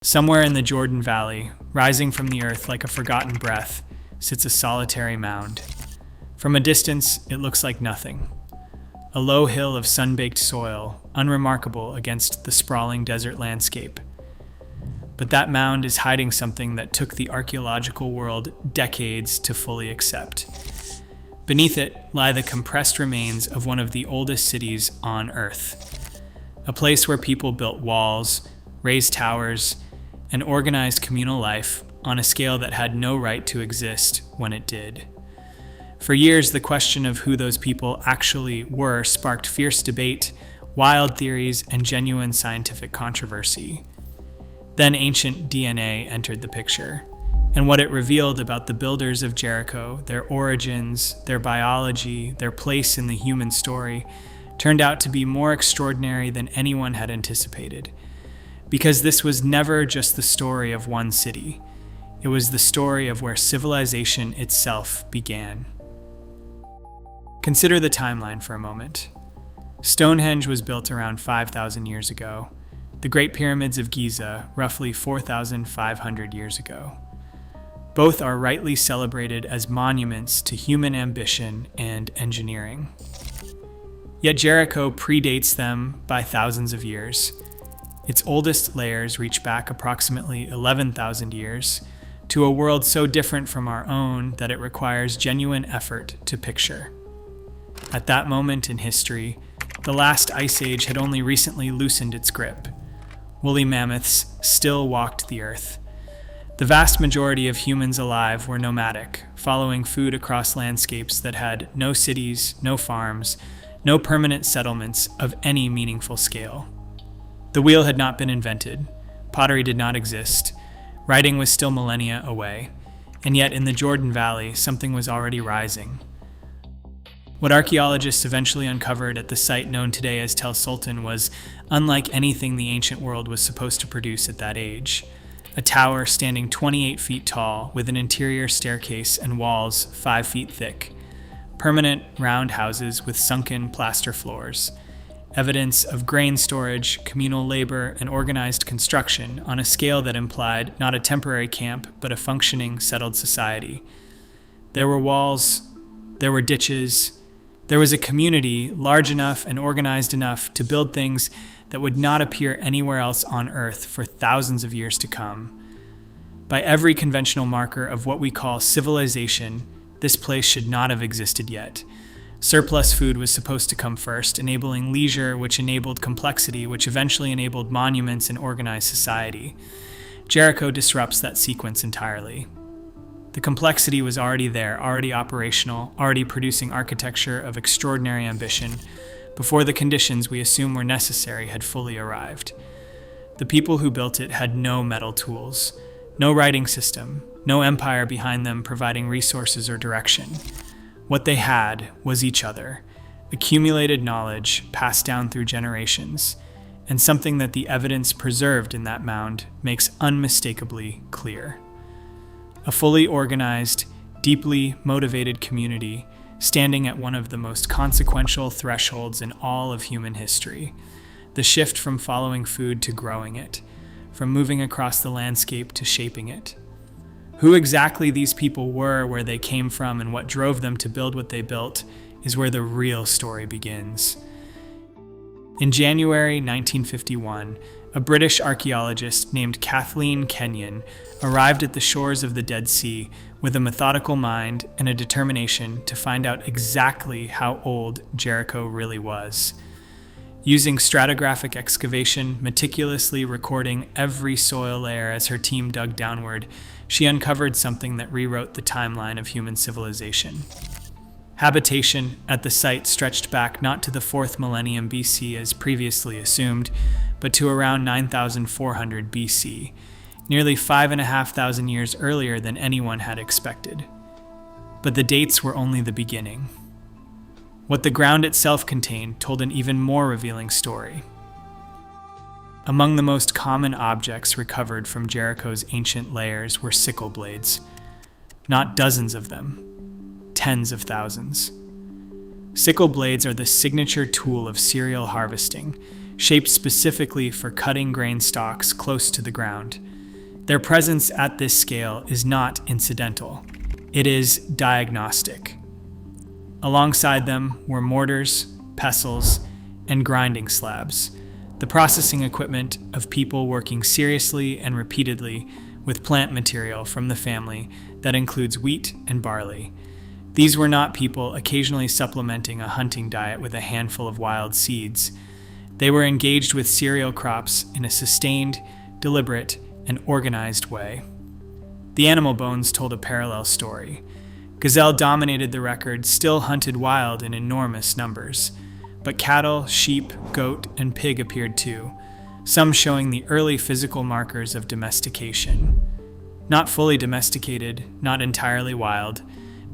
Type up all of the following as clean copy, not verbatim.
Somewhere in the Jordan Valley, rising from the earth like a forgotten breath, sits a solitary mound. From a distance, it looks like nothing. A low hill of sun-baked soil, unremarkable against the sprawling desert landscape. But that mound is hiding something that took the archaeological world decades to fully accept. Beneath it lie the compressed remains of one of the oldest cities on Earth. A place where people built walls, raised towers, and organized communal life on a scale that had no right to exist when it did. For years, the question of who those people actually were sparked fierce debate, wild theories, and genuine scientific controversy. Then ancient DNA entered the picture, and what it revealed about the builders of Jericho, their origins, their biology, their place in the human story, turned out to be more extraordinary than anyone had anticipated. Because this was never just the story of one city. It was the story of where civilization itself began. Consider the timeline for a moment. Stonehenge was built around 5,000 years ago. The Great Pyramids of Giza, roughly 4,500 years ago. Both are rightly celebrated as monuments to human ambition and engineering. Yet Jericho predates them by thousands of years. Its oldest layers reach back approximately 11,000 years to a world so different from our own that it requires genuine effort to picture. At that moment in history, the last ice age had only recently loosened its grip. Woolly mammoths still walked the earth. The vast majority of humans alive were nomadic, following food across landscapes that had no cities, no farms, no permanent settlements of any meaningful scale. The wheel had not been invented, pottery did not exist, writing was still millennia away, and yet in the Jordan Valley, something was already rising. What archaeologists eventually uncovered at the site known today as Tel Sultan was unlike anything the ancient world was supposed to produce at that age. A tower standing 28 feet tall with an interior staircase and walls 5 feet thick. Permanent round houses with sunken plaster floors. Evidence of grain storage, communal labor, and organized construction on a scale that implied not a temporary camp, but a functioning, settled society. There were walls, there were ditches, there was a community large enough and organized enough to build things that would not appear anywhere else on Earth for thousands of years to come. By every conventional marker of what we call civilization, this place should not have existed yet. Surplus food was supposed to come first, enabling leisure, which enabled complexity, which eventually enabled monuments and organized society. Jericho disrupts that sequence entirely. The complexity was already there, already operational, already producing architecture of extraordinary ambition, before the conditions we assume were necessary had fully arrived. The people who built it had no metal tools, no writing system, no empire behind them providing resources or direction. What they had was each other, accumulated knowledge passed down through generations, and something that the evidence preserved in that mound makes unmistakably clear. A fully organized, deeply motivated community standing at one of the most consequential thresholds in all of human history, the shift from following food to growing it, from moving across the landscape to shaping it. Who exactly these people were, where they came from, and what drove them to build what they built is where the real story begins. In January 1951, a British archaeologist named Kathleen Kenyon arrived at the shores of the Dead Sea with a methodical mind and a determination to find out exactly how old Jericho really was. Using stratigraphic excavation, meticulously recording every soil layer as her team dug downward, she uncovered something that rewrote the timeline of human civilization. Habitation at the site stretched back not to the 4th millennium BC as previously assumed, but to around 9,400 BC, nearly 5,500 years earlier than anyone had expected. But the dates were only the beginning. What the ground itself contained told an even more revealing story. Among the most common objects recovered from Jericho's ancient layers were sickle blades. Not dozens of them, tens of thousands. Sickle blades are the signature tool of cereal harvesting, shaped specifically for cutting grain stalks close to the ground. Their presence at this scale is not incidental. It is diagnostic. Alongside them were mortars, pestles, and grinding slabs, the processing equipment of people working seriously and repeatedly with plant material from the family that includes wheat and barley. These were not people occasionally supplementing a hunting diet with a handful of wild seeds. They were engaged with cereal crops in a sustained, deliberate, and organized way. The animal bones told a parallel story. Gazelle dominated the record, still hunted wild in enormous numbers. But cattle, sheep, goat, and pig appeared too, some showing the early physical markers of domestication. Not fully domesticated, not entirely wild,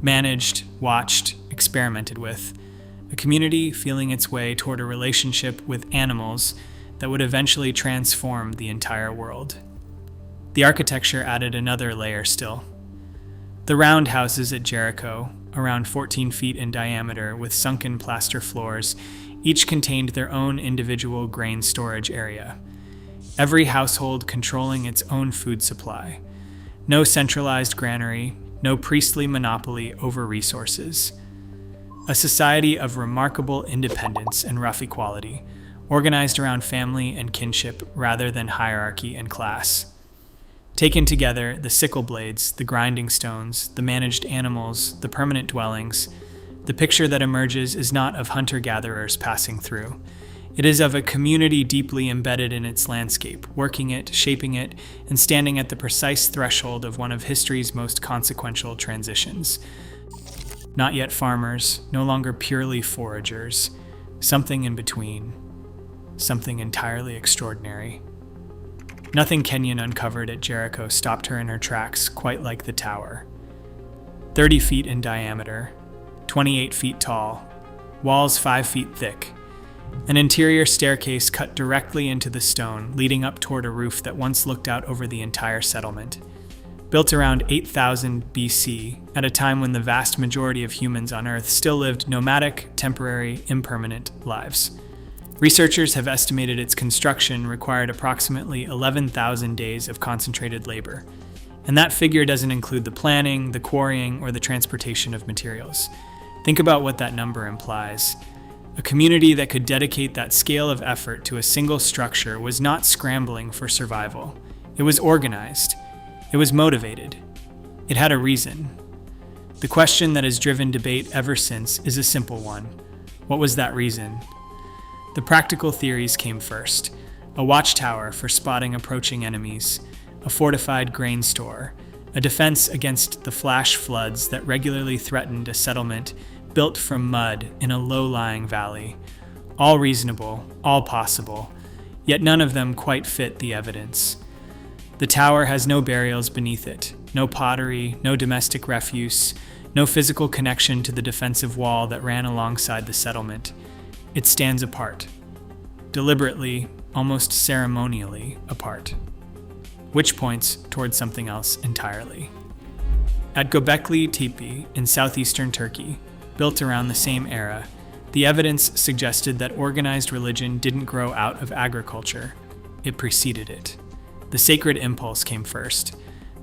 managed, watched, experimented with. A community feeling its way toward a relationship with animals that would eventually transform the entire world. The architecture added another layer still. The round houses at Jericho, around 14 feet in diameter with sunken plaster floors, each contained their own individual grain storage area. Every household controlling its own food supply. No centralized granary, no priestly monopoly over resources. A society of remarkable independence and rough equality, organized around family and kinship rather than hierarchy and class. Taken together, the sickle blades, the grinding stones, the managed animals, the permanent dwellings, the picture that emerges is not of hunter-gatherers passing through. It is of a community deeply embedded in its landscape, working it, shaping it, and standing at the precise threshold of one of history's most consequential transitions. Not yet farmers, no longer purely foragers, something in between, something entirely extraordinary. Nothing Kenyon uncovered at Jericho stopped her in her tracks, quite like the tower. 30 feet in diameter, 28 feet tall, walls 5 feet thick, an interior staircase cut directly into the stone, leading up toward a roof that once looked out over the entire settlement. Built around 8000 BC, at a time when the vast majority of humans on Earth still lived nomadic, temporary, impermanent lives. Researchers have estimated its construction required approximately 11,000 days of concentrated labor, and that figure doesn't include the planning, the quarrying, or the transportation of materials. Think about what that number implies. A community that could dedicate that scale of effort to a single structure was not scrambling for survival. It was organized. It was motivated. It had a reason. The question that has driven debate ever since is a simple one. What was that reason? The practical theories came first. A watchtower for spotting approaching enemies, a fortified grain store, a defense against the flash floods that regularly threatened a settlement built from mud in a low-lying valley. All reasonable, all possible, yet none of them quite fit the evidence. The tower has no burials beneath it, no pottery, no domestic refuse, no physical connection to the defensive wall that ran alongside the settlement. It stands apart, deliberately, almost ceremonially apart, which points towards something else entirely. At Göbekli Tepe in southeastern Turkey, built around the same era, the evidence suggested that organized religion didn't grow out of agriculture. It preceded it. The sacred impulse came first.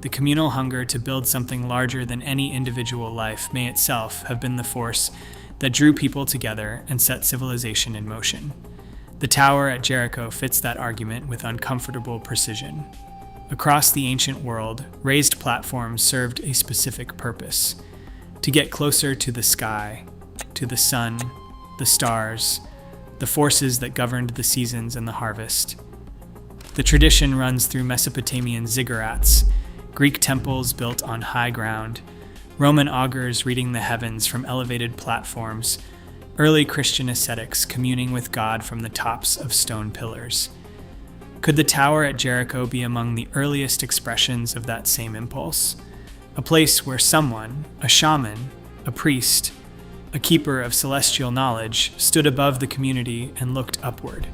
The communal hunger to build something larger than any individual life may itself have been the force that drew people together and set civilization in motion. The tower at Jericho fits that argument with uncomfortable precision. Across the ancient world, raised platforms served a specific purpose: to get closer to the sky, to the sun, the stars, the forces that governed the seasons and the harvest. The tradition runs through Mesopotamian ziggurats, Greek temples built on high ground, Roman augurs reading the heavens from elevated platforms, early Christian ascetics communing with God from the tops of stone pillars. Could the tower at Jericho be among the earliest expressions of that same impulse? A place where someone, a shaman, a priest, a keeper of celestial knowledge, stood above the community and looked upward.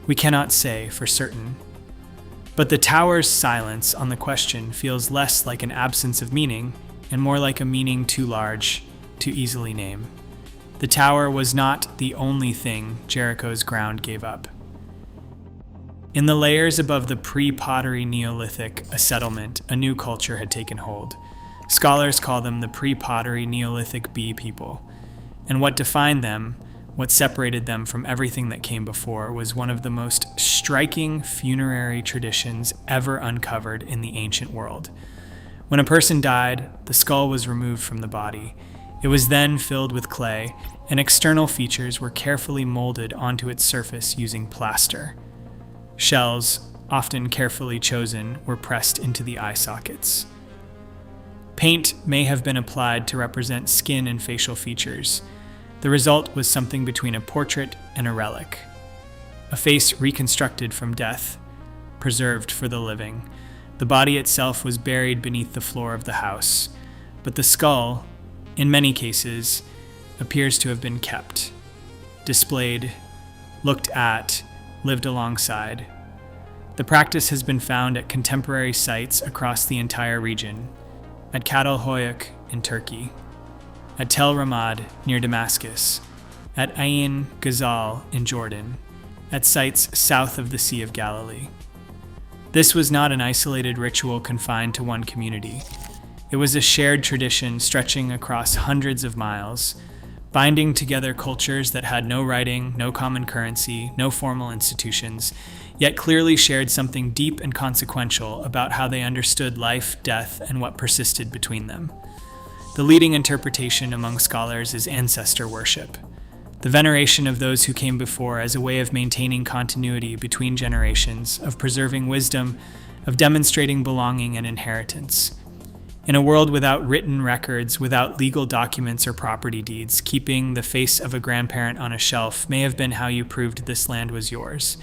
We cannot say for certain. But the tower's silence on the question feels less like an absence of meaning and more like a meaning too large to easily name. The tower was not the only thing Jericho's ground gave up. In the layers above the pre-pottery Neolithic settlement, a new culture had taken hold. Scholars call them the pre-pottery Neolithic Bee people. And what defined them, what separated them from everything that came before, was one of the most striking funerary traditions ever uncovered in the ancient world. When a person died, the skull was removed from the body. It was then filled with clay, and external features were carefully molded onto its surface using plaster. Shells, often carefully chosen, were pressed into the eye sockets. Paint may have been applied to represent skin and facial features. The result was something between a portrait and a relic. A face reconstructed from death, preserved for the living. The body itself was buried beneath the floor of the house, but the skull, in many cases, appears to have been kept, displayed, looked at, lived alongside. The practice has been found at contemporary sites across the entire region, at Çatalhöyük in Turkey, at Tel Ramad near Damascus, at Ain Ghazal in Jordan, at sites south of the Sea of Galilee. This was not an isolated ritual confined to one community. It was a shared tradition stretching across hundreds of miles, binding together cultures that had no writing, no common currency, no formal institutions, yet clearly shared something deep and consequential about how they understood life, death, and what persisted between them. The leading interpretation among scholars is ancestor worship, the veneration of those who came before as a way of maintaining continuity between generations, of preserving wisdom, of demonstrating belonging and inheritance. In a world without written records, without legal documents or property deeds, keeping the face of a grandparent on a shelf may have been how you proved this land was yours,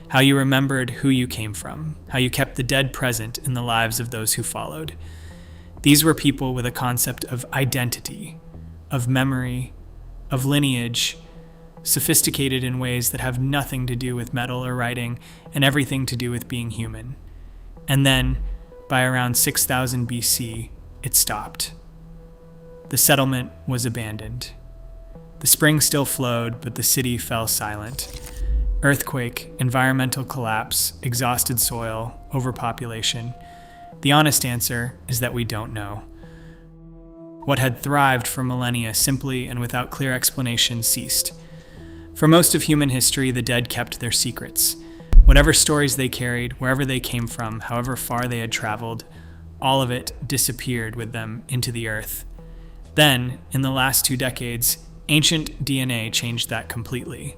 how you remembered who you came from, how you kept the dead present in the lives of those who followed. These were people with a concept of identity, of memory, of lineage, sophisticated in ways that have nothing to do with metal or writing and everything to do with being human. And then, by around 6000 BC, it stopped. The settlement was abandoned. The spring still flowed, but the city fell silent. Earthquake, environmental collapse, exhausted soil, overpopulation. The honest answer is that we don't know. What had thrived for millennia simply and without clear explanation ceased. For most of human history, the dead kept their secrets. Whatever stories they carried, wherever they came from, however far they had traveled, all of it disappeared with them into the earth. Then, in the last 2 decades, ancient DNA changed that completely.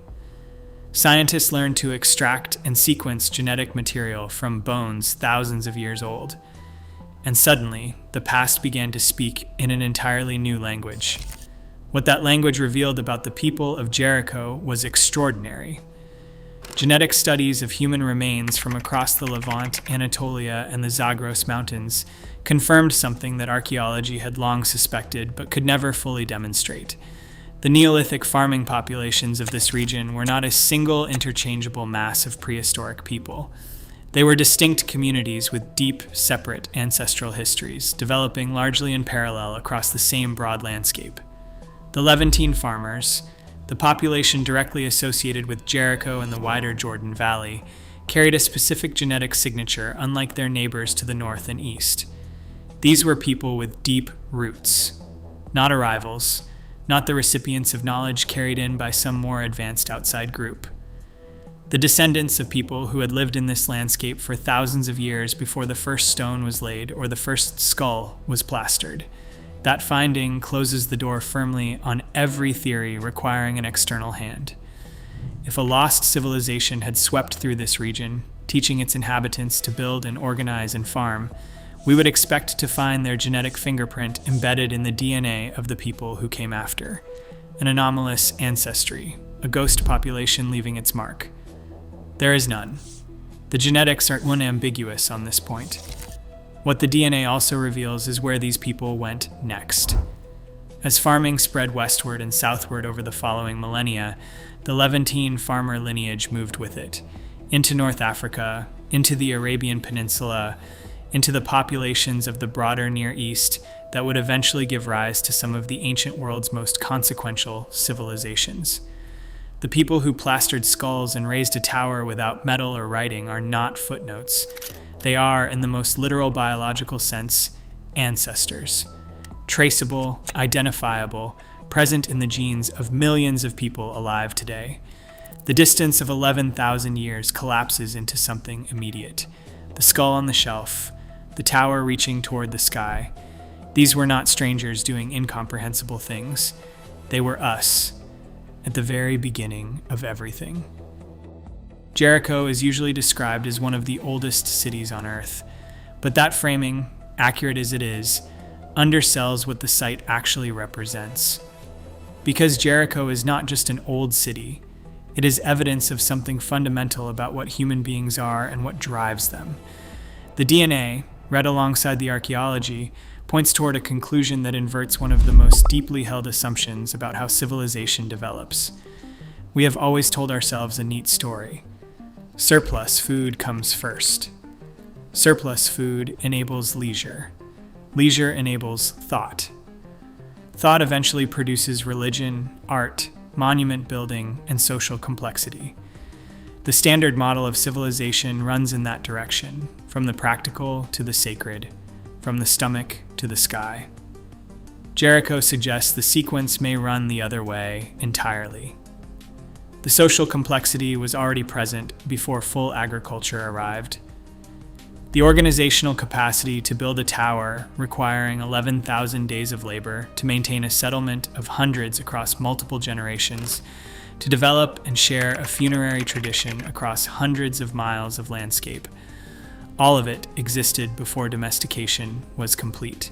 Scientists learned to extract and sequence genetic material from bones thousands of years old. And suddenly, the past began to speak in an entirely new language. What that language revealed about the people of Jericho was extraordinary. Genetic studies of human remains from across the Levant, Anatolia, and the Zagros Mountains confirmed something that archaeology had long suspected but could never fully demonstrate. The Neolithic farming populations of this region were not a single interchangeable mass of prehistoric people. They were distinct communities with deep, separate ancestral histories, developing largely in parallel across the same broad landscape. The Levantine farmers, the population directly associated with Jericho and the wider Jordan Valley, carried a specific genetic signature unlike their neighbors to the north and east. These were people with deep roots, not arrivals, not the recipients of knowledge carried in by some more advanced outside group. The descendants of people who had lived in this landscape for thousands of years before the first stone was laid or the first skull was plastered. That finding closes the door firmly on every theory requiring an external hand. If a lost civilization had swept through this region, teaching its inhabitants to build and organize and farm, we would expect to find their genetic fingerprint embedded in the DNA of the people who came after. An anomalous ancestry, a ghost population leaving its mark. There is none. The genetics are unambiguous on this point. What the DNA also reveals is where these people went next. As farming spread westward and southward over the following millennia, the Levantine farmer lineage moved with it, into North Africa, into the Arabian Peninsula, into the populations of the broader Near East that would eventually give rise to some of the ancient world's most consequential civilizations. The people who plastered skulls and raised a tower without metal or writing are not footnotes. They are, in the most literal biological sense, ancestors. Traceable, identifiable, present in the genes of millions of people alive today. The distance of 11,000 years collapses into something immediate. The skull on the shelf, the tower reaching toward the sky. These were not strangers doing incomprehensible things. They were us, at the very beginning of everything. Jericho is usually described as one of the oldest cities on Earth, but that framing, accurate as it is, undersells what the site actually represents. Because Jericho is not just an old city, it is evidence of something fundamental about what human beings are and what drives them. The DNA, read alongside the archaeology, points toward a conclusion that inverts one of the most deeply held assumptions about how civilization develops. We have always told ourselves a neat story. Surplus food comes first. Surplus food enables leisure. Leisure enables thought. Thought eventually produces religion, art, monument building, and social complexity. The standard model of civilization runs in that direction, from the practical to the sacred, from the stomach to the sky. Jericho suggests the sequence may run the other way entirely. The social complexity was already present before full agriculture arrived. The organizational capacity to build a tower requiring 11,000 days of labor to maintain a settlement of hundreds across multiple generations, to develop and share a funerary tradition across hundreds of miles of landscape. All of it existed before domestication was complete.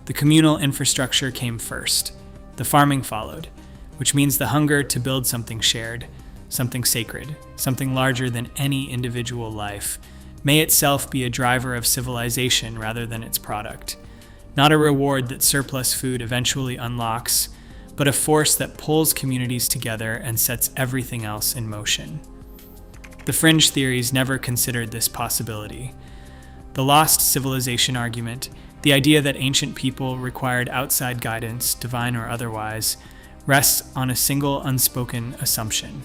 The communal infrastructure came first. The farming followed, which means the hunger to build something shared, something sacred, something larger than any individual life, may itself be a driver of civilization rather than its product. Not a reward that surplus food eventually unlocks, but a force that pulls communities together and sets everything else in motion. The fringe theories never considered this possibility. The lost civilization argument, the idea that ancient people required outside guidance, divine or otherwise, rests on a single unspoken assumption: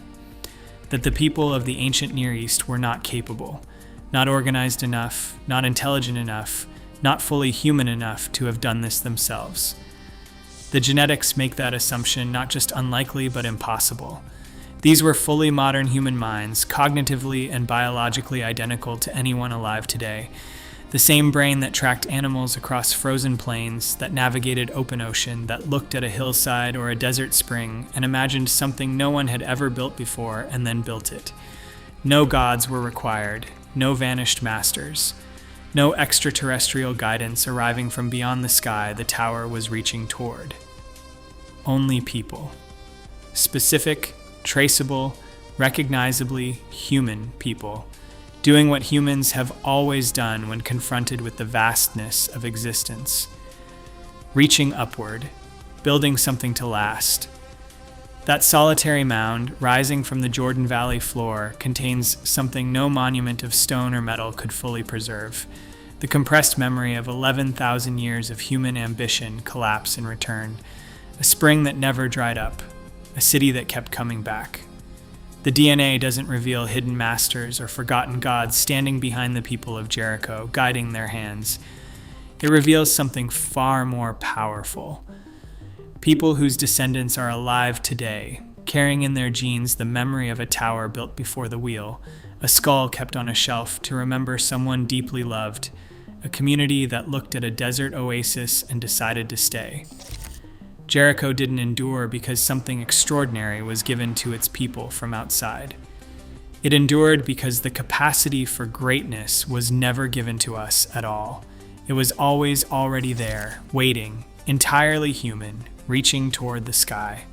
that the people of the ancient Near East were not capable, not organized enough, not intelligent enough, not fully human enough to have done this themselves. The genetics make that assumption not just unlikely but impossible. These were fully modern human minds, cognitively and biologically identical to anyone alive today. The same brain that tracked animals across frozen plains, that navigated open ocean, that looked at a hillside or a desert spring and imagined something no one had ever built before and then built it. No gods were required, no vanished masters, no extraterrestrial guidance arriving from beyond the sky the tower was reaching toward. Only people. Specific, traceable, recognizably human people, doing what humans have always done when confronted with the vastness of existence. Reaching upward, building something to last. That solitary mound, rising from the Jordan Valley floor, contains something no monument of stone or metal could fully preserve: the compressed memory of 11,000 years of human ambition collapse in return, a spring that never dried up, a city that kept coming back. The DNA doesn't reveal hidden masters or forgotten gods standing behind the people of Jericho, guiding their hands. It reveals something far more powerful. People whose descendants are alive today, carrying in their genes the memory of a tower built before the wheel, a skull kept on a shelf to remember someone deeply loved, a community that looked at a desert oasis and decided to stay. Jericho didn't endure because something extraordinary was given to its people from outside. It endured because the capacity for greatness was never given to us at all. It was always already there, waiting, entirely human, reaching toward the sky.